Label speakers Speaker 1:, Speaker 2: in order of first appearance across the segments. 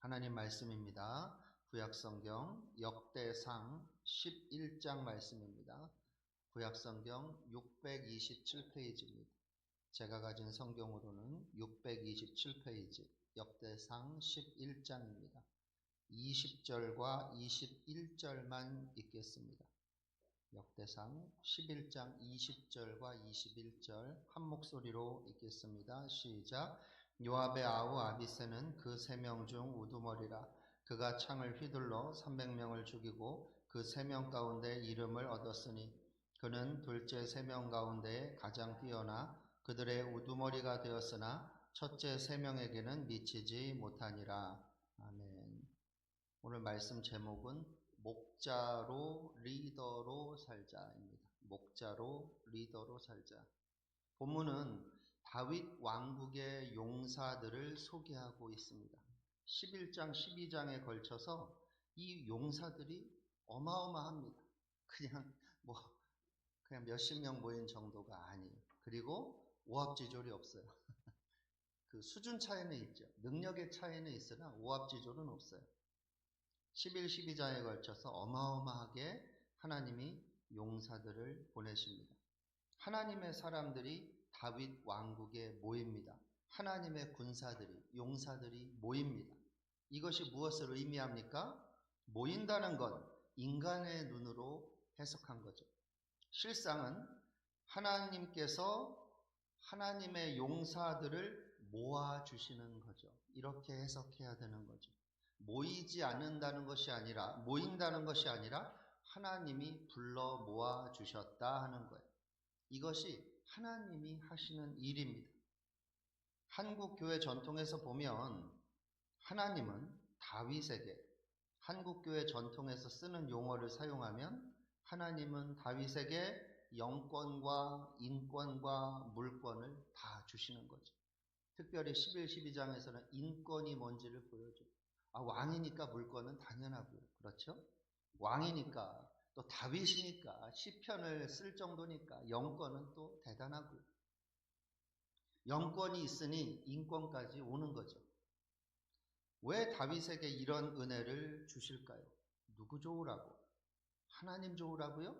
Speaker 1: 하나님 말씀입니다. 구약성경 역대상 11장 말씀입니다. 구약성경 627페이지입니다. 제가 가진 성경으로는 627페이지 역대상 11장입니다. 20절과 21절만 읽겠습니다. 역대상 11장 20절과 21절 한 목소리로 읽겠습니다. 시작. 요압의 아우 아비새는 그 3명 중 우두머리라. 그가 창을 휘둘러 300명을 죽이고 그 3명 가운데 이름을 얻었으니 그는 둘째 3명 가운데 가장 뛰어나 그들의 우두머리가 되었으나 첫째 3명에게는 미치지 못하니라. 아멘. 오늘 말씀 제목은 목자로 리더로 살자입니다. 목자로 리더로 살자. 본문은 다윗 왕국의 용사들을 소개하고 있습니다. 11장, 12장에 걸쳐서 이 용사들이 어마어마합니다. 그냥 몇십 명 모인 정도가 아니에요. 그리고 오합지졸이 없어요. 그 수준 차이는 있죠. 능력의 차이는 있으나 오합지졸은 없어요. 11, 12장에 걸쳐서 어마어마하게 하나님이 용사들을 보내십니다. 하나님의 사람들이 다윗 왕국에 모입니다. 하나님의 군사들이, 용사들이 모입니다. 이것이 무엇을 의미합니까? 모인다는 건 인간의 눈으로 해석한 거죠. 실상은 하나님께서 하나님의 용사들을 모아주시는 거죠. 이렇게 해석해야 되는 거죠. 모이지 않는다는 것이 아니라, 모인다는 것이 아니라 하나님이 불러 모아주셨다 하는 거예요. 이것이 하나님이 하시는 일입니다. 한국 교회 전통에서 보면 하나님은 다윗에게, 한국 교회 전통에서 쓰는 용어를 사용하면 하나님은 다윗에게 영권과 인권과 물권을 다 주시는 거죠. 특별히 11, 12장에서는 인권이 뭔지를 보여줘요. 왕이니까 물권은 당연하고요. 그렇죠? 왕이니까 또 다윗이니까 시편을 쓸 정도니까 영권은 또 대단하고요. 영권이 있으니 인권까지 오는 거죠. 왜 다윗에게 이런 은혜를 주실까요? 누구 좋으라고? 하나님 좋으라고요?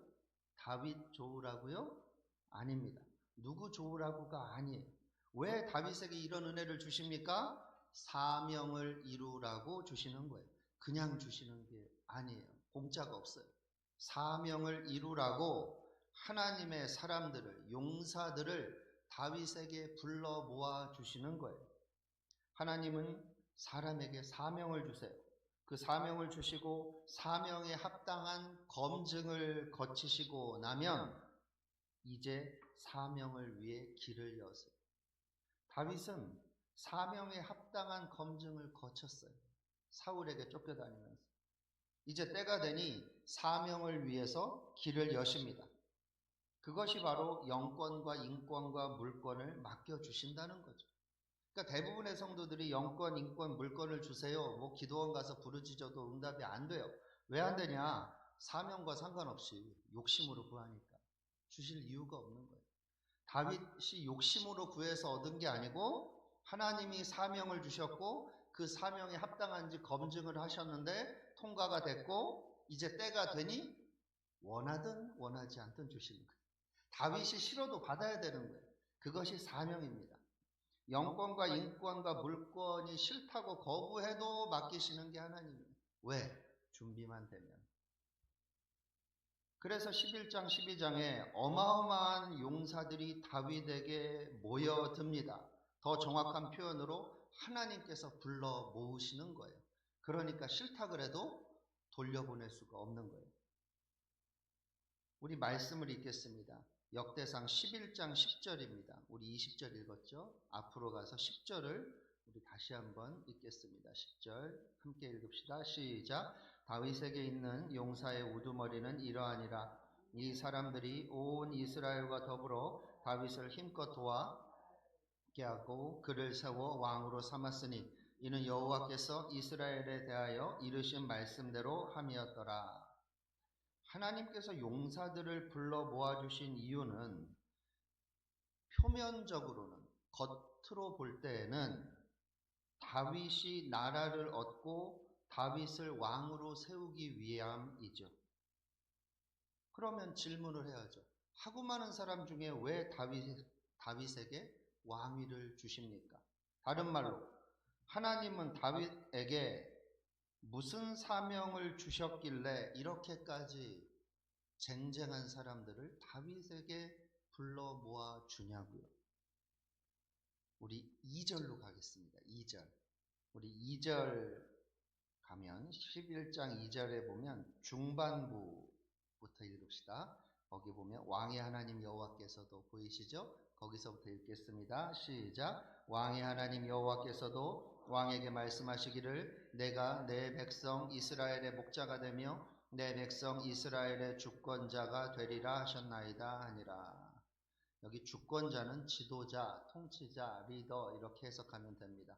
Speaker 1: 다윗 좋으라고요? 아닙니다. 누구 좋으라고가 아니에요. 왜 다윗에게 이런 은혜를 주십니까? 사명을 이루라고 주시는 거예요. 그냥 주시는 게 아니에요. 공짜가 없어요. 사명을 이루라고 하나님의 사람들을, 용사들을 다윗에게 불러 모아 주시는 거예요. 하나님은 사람에게 사명을 주세요. 그 사명을 주시고 사명에 합당한 검증을 거치시고 나면 이제 사명을 위해 길을 여세요. 다윗은 사명에 합당한 검증을 거쳤어요. 사울에게 쫓겨다니면서. 이제 때가 되니 사명을 위해서 길을 여십니다. 그것이 바로 영권과 인권과 물권을 맡겨주신다는 거죠. 그러니까 대부분의 성도들이 영권, 인권, 물권을 주세요. 기도원 가서 부르짖어도 응답이 안 돼요. 왜 안 되냐? 사명과 상관없이 욕심으로 구하니까. 주실 이유가 없는 거예요. 다윗이 욕심으로 구해서 얻은 게 아니고 하나님이 사명을 주셨고 그 사명에 합당한지 검증을 하셨는데 통과가 됐고 이제 때가 되니 원하든 원하지 않든 주시는 거예요. 다윗이 싫어도 받아야 되는 거예요. 그것이 사명입니다. 영권과 인권과 물권이 싫다고 거부해도 맡기시는 게 하나님이에요. 왜? 준비만 되면. 그래서 11장 12장에 어마어마한 용사들이 다윗에게 모여듭니다. 더 정확한 표현으로 하나님께서 불러 모으시는 거예요. 그러니까 싫다 그래도 돌려보낼 수가 없는 거예요. 우리 말씀을 읽겠습니다. 역대상 11장 10절입니다. 우리 20절 읽었죠? 앞으로 가서 10절을 우리 다시 한번 읽겠습니다. 10절 함께 읽읍시다. 시작. 다윗에게 있는 용사의 우두머리는 이러하니라. 이 사람들이 온 이스라엘과 더불어 다윗을 힘껏 도와게 하고 그를 세워 왕으로 삼았으니 이는 여호와께서 이스라엘에 대하여 이르신 말씀대로 함이었더라. 하나님께서 용사들을 불러 모아주신 이유는 표면적으로는, 겉으로 볼 때에는 다윗이 나라를 얻고 다윗을 왕으로 세우기 위함이죠. 그러면 질문을 해야죠. 하고 많은 사람 중에 왜 다윗에게 왕위를 주십니까? 다른 말로 하나님은 다윗에게 무슨 사명을 주셨길래 이렇게까지 쟁쟁한 사람들을 다윗에게 불러 모아 주냐고요. 우리 2절로 가겠습니다. 2절. 우리 2절 가면 11장 2절에 보면 중반부부터 읽읍시다. 거기 보면 왕의 하나님 여호와께서도 보이시죠? 거기서부터 읽겠습니다. 시작. 왕의 하나님 여호와께서도 왕에게 말씀하시기를 내가 내 백성 이스라엘의 목자가 되며 내 백성 이스라엘의 주권자가 되리라 하셨나이다 하니라. 여기 주권자는 지도자, 통치자, 리더 이렇게 해석하면 됩니다.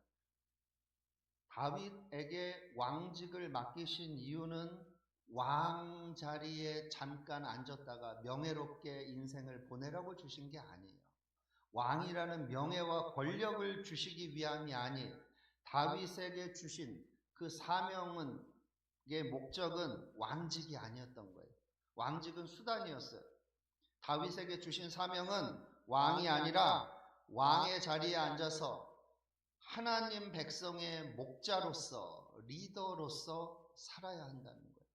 Speaker 1: 다윗에게 왕직을 맡기신 이유는 왕 자리에 잠깐 앉았다가 명예롭게 인생을 보내라고 주신 게 아니에요. 왕이라는 명예와 권력을 주시기 위함이 아니에요. 다윗에게 주신 그 사명의 목적은 왕직이 아니었던 거예요. 왕직은 수단이었어요. 다윗에게 주신 사명은 왕이 아니라 왕의 자리에 앉아서 하나님 백성의 목자로서 리더로서 살아야 한다는 거예요.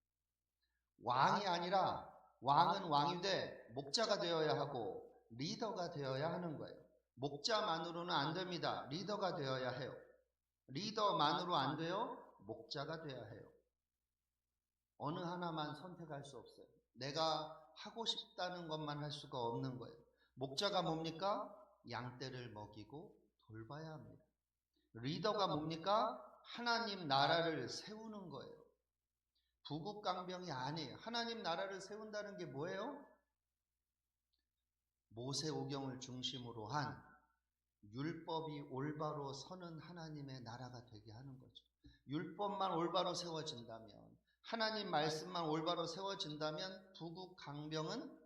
Speaker 1: 왕이 아니라 왕은 왕이 돼 목자가 되어야 하고 리더가 되어야 하는 거예요. 목자만으로는 안 됩니다. 리더가 되어야 해요. 리더만으로 안 돼요. 목자가 되어야 해요. 어느 하나만 선택할 수 없어요. 내가 하고 싶다는 것만 할 수가 없는 거예요. 목자가 뭡니까? 양떼를 먹이고 돌봐야 합니다. 리더가 뭡니까? 하나님 나라를 세우는 거예요. 부국강병이 아니에요. 하나님 나라를 세운다는 게 뭐예요? 모세오경을 중심으로 한 율법이 올바로 서는 하나님의 나라가 되게 하는 거죠. 율법만 올바로 세워진다면, 하나님 말씀만 올바로 세워진다면 부국강병은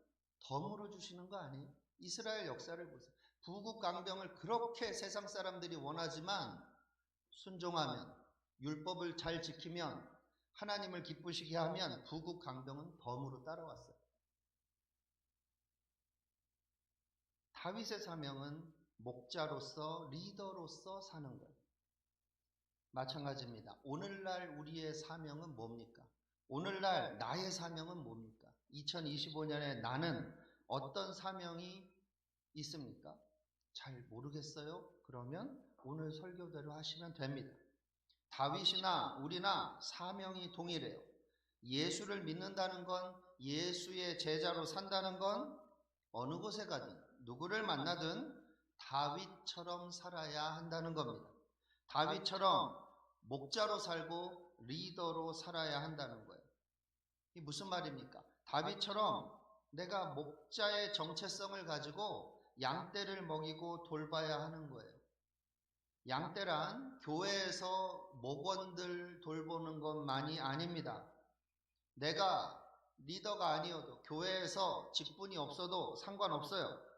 Speaker 1: 덤으로 주시는 거 아니에요? 이스라엘 역사를 보세요. 부국강병을 그렇게 세상 사람들이 원하지만 순종하면, 율법을 잘 지키면, 하나님을 기쁘시게 하면 부국강병은 덤으로 따라왔어요. 다윗의 사명은 목자로서 리더로서 사는 거예요. 마찬가지입니다. 오늘날 우리의 사명은 뭡니까? 오늘날 나의 사명은 뭡니까? 2025년에 나는 어떤 사명이 있습니까? 잘 모르겠어요? 그러면 오늘 설교대로 하시면 됩니다. 다윗이나 우리나 사명이 동일해요. 예수를 믿는다는 건, 예수의 제자로 산다는 건 어느 곳에 가든 누구를 만나든 다윗처럼 살아야 한다는 겁니다. 다윗처럼 목자로 살고 리더로 살아야 한다는 거예요. 이게 무슨 말입니까? 다윗처럼 내가 목자의 정체성을 가지고 양떼를 먹이고 돌봐야 하는 거예요. 양떼란 교회에서 목원들 돌보는 것만이 아닙니다. 내가 리더가 아니어도 교회에서 직분이 없어도 상관없어요.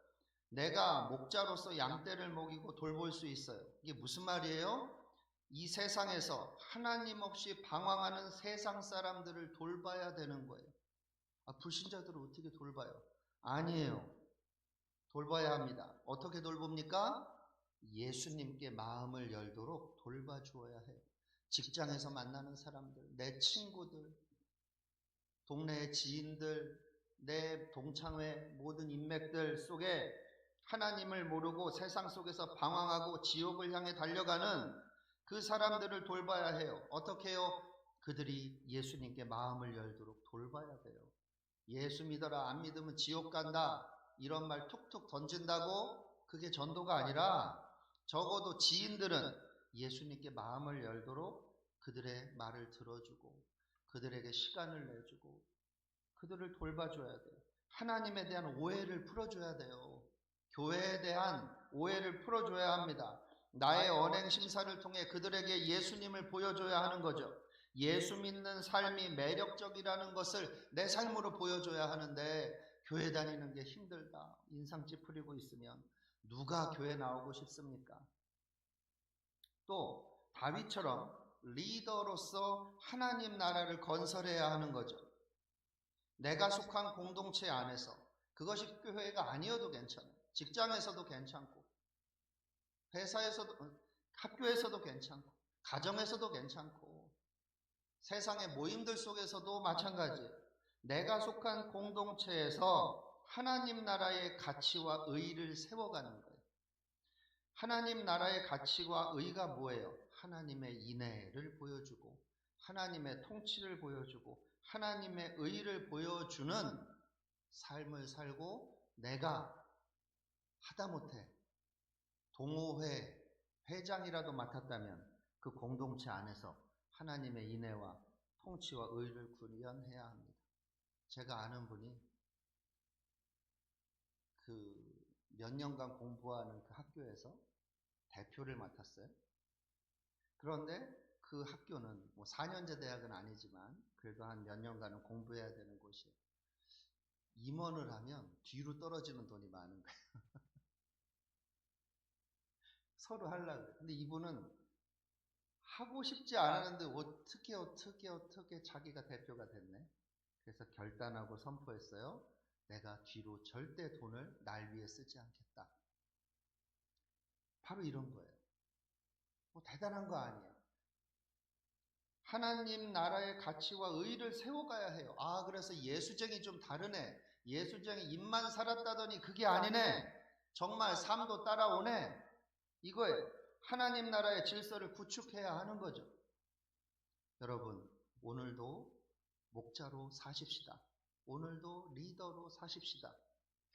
Speaker 1: 내가 목자로서 양떼를 먹이고 돌볼 수 있어요. 이게 무슨 말이에요? 이 세상에서 하나님 없이 방황하는 세상 사람들을 돌봐야 되는 거예요. 불신자들을 어떻게 돌봐요? 아니에요. 돌봐야 합니다. 어떻게 돌봅니까? 예수님께 마음을 열도록 돌봐주어야 해요. 직장에서 만나는 사람들, 내 친구들, 동네의 지인들, 내 동창회 모든 인맥들 속에 하나님을 모르고 세상 속에서 방황하고 지옥을 향해 달려가는 그 사람들을 돌봐야 해요. 어떻게 해요? 그들이 예수님께 마음을 열도록 돌봐야 돼요. 예수 믿어라, 안 믿으면 지옥 간다, 이런 말 툭툭 던진다고 그게 전도가 아니라 적어도 지인들은 예수님께 마음을 열도록 그들의 말을 들어주고 그들에게 시간을 내주고 그들을 돌봐줘야 돼요. 하나님에 대한 오해를 풀어줘야 돼요. 교회에 대한 오해를 풀어줘야 합니다. 나의 언행 심사를 통해 그들에게 예수님을 보여줘야 하는 거죠. 예수 믿는 삶이 매력적이라는 것을 내 삶으로 보여줘야 하는데 교회 다니는 게 힘들다, 인상 찌푸리고 있으면 누가 교회 나오고 싶습니까? 또 다윗처럼 리더로서 하나님 나라를 건설해야 하는 거죠. 내가 속한 공동체 안에서, 그것이 교회가 아니어도 괜찮아요. 직장에서도 괜찮고, 회사에서도, 학교에서도 괜찮고, 가정에서도 괜찮고, 세상의 모임들 속에서도 마찬가지예요. 내가 속한 공동체에서 하나님 나라의 가치와 의의를 세워가는 거예요. 하나님 나라의 가치와 의의가 뭐예요? 하나님의 인애를 보여주고, 하나님의 통치를 보여주고, 하나님의 의의를 보여주는 삶을 살고, 내가 하다못해 동호회 회장이라도 맡았다면 그 공동체 안에서 하나님의 인애와 통치와 의의를 구현해야 합니다. 제가 아는 분이 그 몇 년간 공부하는 그 학교에서 대표를 맡았어요. 그런데 그 학교는 뭐 4년제 대학은 아니지만 그래도 한 몇 년간은 공부해야 되는 곳이에요. 임원을 하면 뒤로 떨어지는 돈이 많은 거예요. 서로 하려고. 근데 이분은 하고 싶지 않았는데 어떻게 자기가 대표가 됐네. 그래서 결단하고 선포했어요. 내가 뒤로 절대 돈을 날 위해 쓰지 않겠다. 바로 이런 거예요. 뭐 대단한 거 아니에요. 하나님 나라의 가치와 의의를 세워가야 해요. 아, 그래서 예수쟁이 좀 다르네. 예수쟁이 입만 살았다더니 그게 아니네. 정말 삶도 따라오네. 이거예요. 하나님 나라의 질서를 구축해야 하는 거죠. 여러분, 오늘도 목자로 사십시다. 오늘도 리더로 사십시다.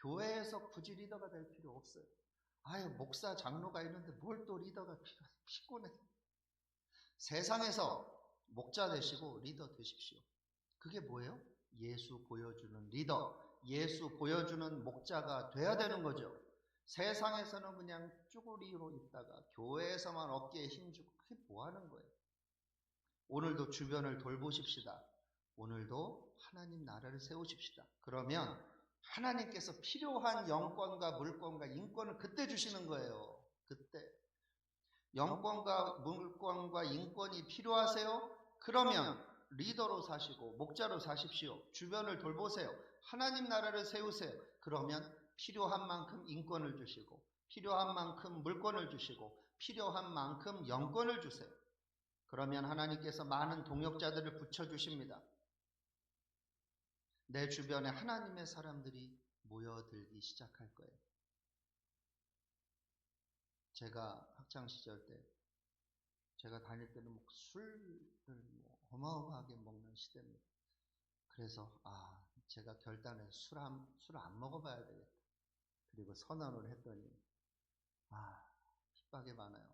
Speaker 1: 교회에서 굳이 리더가 될 필요 없어요. 아유, 목사, 장로가 있는데 뭘 또 리더가 피곤해. 세상에서 목자 되시고 리더 되십시오. 그게 뭐예요? 예수 보여주는 리더, 예수 보여주는 목자가 돼야 되는 거죠. 세상에서는 그냥 쭈구리로 있다가 교회에서만 어깨에 힘주고 그게 뭐 하는 거예요? 오늘도 주변을 돌보십시다. 오늘도 하나님 나라를 세우십시다. 그러면 하나님께서 필요한 영권과 물권과 인권을 그때 주시는 거예요. 그때. 영권과 물권과 인권이 필요하세요? 그러면 리더로 사시고 목자로 사십시오. 주변을 돌보세요. 하나님 나라를 세우세요. 그러면 필요한 만큼 인권을 주시고, 필요한 만큼 물권을 주시고, 필요한 만큼 영권을 주세요. 그러면 하나님께서 많은 동역자들을 붙여주십니다. 내 주변에 하나님의 사람들이 모여들기 시작할 거예요. 제가 학창시절 때, 제가 다닐 때는 술을 어마어마하게 먹는 시대입니다. 그래서 제가 결단해서 술 안 먹어봐야 되겠다. 그리고 선언을 했더니 핍박이 많아요.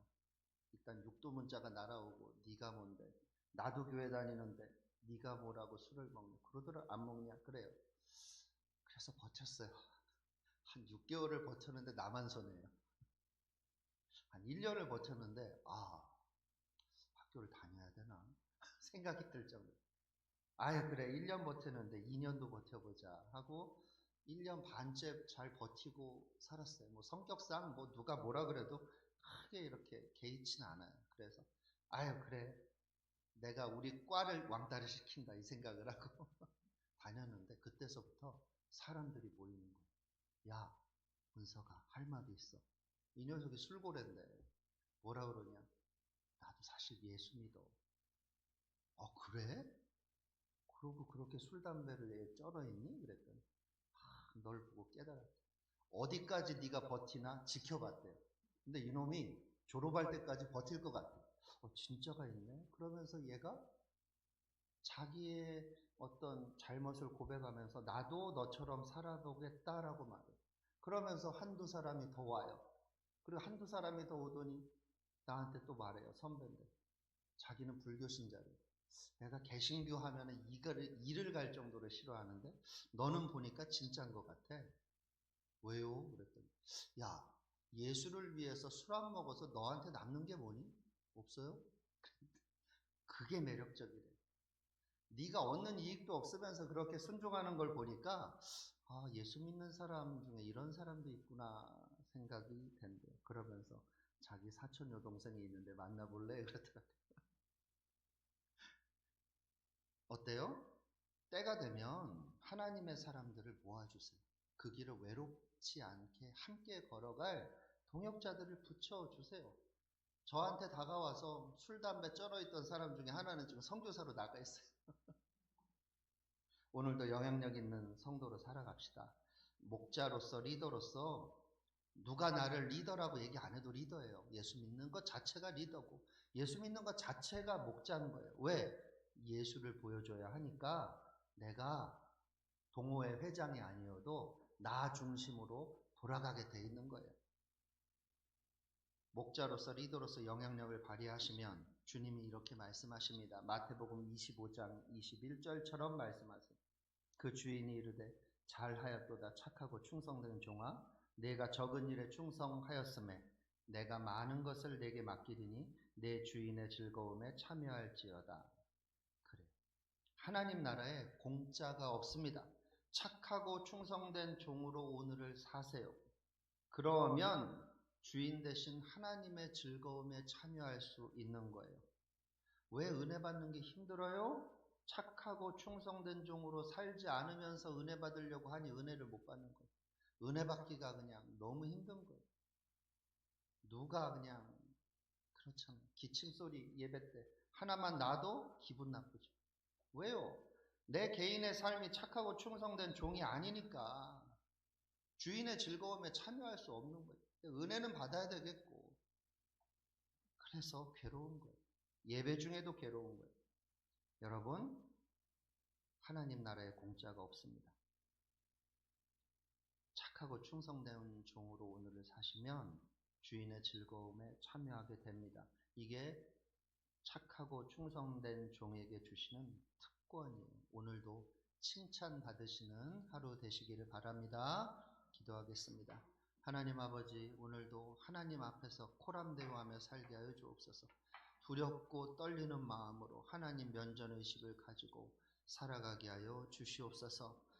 Speaker 1: 일단 육두문자가 날아오고 네가 뭔데, 나도 교회 다니는데 네가 뭐라고 술을 먹냐, 그러더라. 안 먹냐, 그래요. 그래서 버텼어요. 한 6개월을 버텼는데 나만 손해요. 한 1년을 버텼는데 학교를 다녀야 되나 생각이 들 정도. 그래 1년 버텼는데 2년도 버텨보자 하고 1년 반째 잘 버티고 살았어요. 뭐 성격상 뭐 누가 뭐라 그래도 크게 이렇게 개의치는 않아요. 그래서 그래 내가 우리 과를 왕따를 시킨다 이 생각을 하고 다녔는데, 그때서부터 사람들이 모이는 거예요. 야, 문서가 할 말이 있어. 이 녀석이 술고래인데 뭐라 그러냐, 나도 사실 예수 믿어. 그래? 그러고 그렇게 술 담배를 쩔어있니? 그랬더니 널 보고 깨달았다. 어디까지 네가 버티나 지켜봤대요. 근데 이놈이 졸업할 때까지 버틸 것 같아. 진짜가 있네? 그러면서 얘가 자기의 어떤 잘못을 고백하면서 나도 너처럼 살아보겠다라고 말해요. 그러면서 한두 사람이 더 와요. 그리고 한두 사람이 더 오더니 나한테 또 말해요. 선배인데 자기는 불교 신자래요. 내가 개신교 하면은 일을 갈 정도로 싫어하는데 너는 보니까 진짜인 것 같아. 왜요? 그랬더니 야, 예수를 위해서 술 안 먹어서 너한테 남는 게 뭐니? 없어요? 그게 매력적이래. 네가 얻는 이익도 없으면서 그렇게 순종하는 걸 보니까 예수 믿는 사람 중에 이런 사람도 있구나 생각이 된대요. 그러면서 자기 사촌 여동생이 있는데 만나볼래? 그러더라고요. 어때요? 때가 되면 하나님의 사람들을 모아주세요. 그 길을 외롭지 않게 함께 걸어갈 동역자들을 붙여주세요. 저한테 다가와서 술, 담배 쩔어있던 사람 중에 하나는 지금 선교사로 나가 있어요. 오늘도 영향력 있는 성도로 살아갑시다. 목자로서, 리더로서 누가 나를 리더라고 얘기 안 해도 리더예요. 예수 믿는 것 자체가 리더고 예수 믿는 것 자체가 목자인 거예요. 왜? 예수를 보여줘야 하니까 내가 동호회 회장이 아니어도 나 중심으로 돌아가게 돼 있는 거예요. 목자로서 리더로서 영향력을 발휘하시면 주님이 이렇게 말씀하십니다. 마태복음 25장 21절처럼 말씀하세요. 그 주인이 이르되 잘하였도다 착하고 충성된 종아 내가 적은 일에 충성하였음에 내가 많은 것을 내게 맡기리니 내 주인의 즐거움에 참여할지어다. 그래. 하나님 나라에 공짜가 없습니다. 착하고 충성된 종으로 오늘을 사세요. 그러면 주인 대신 하나님의 즐거움에 참여할 수 있는 거예요. 왜 은혜 받는 게 힘들어요? 착하고 충성된 종으로 살지 않으면서 은혜 받으려고 하니 은혜를 못 받는 거예요. 은혜 받기가 그냥 너무 힘든 거예요. 누가 그냥 그렇잖아요. 기침소리 예배 때 하나만 놔도 기분 나쁘죠. 왜요? 내 개인의 삶이 착하고 충성된 종이 아니니까 주인의 즐거움에 참여할 수 없는 거예요. 은혜는 받아야 되겠고 그래서 괴로운 거예요. 예배 중에도 괴로운 거예요. 여러분, 하나님 나라에 공짜가 없습니다. 착하고 충성된 종으로 오늘을 사시면 주인의 즐거움에 참여하게 됩니다. 이게 착하고 충성된 종에게 주시는 특권이에요. 오늘도 칭찬받으시는 하루 되시기를 바랍니다. 기도하겠습니다. 하나님 아버지, 오늘도 하나님 앞에서 코람대오하며 살게 하여 주옵소서. 두렵고 떨리는 마음으로 하나님 면전의식을 가지고 살아가게 하여 주시옵소서.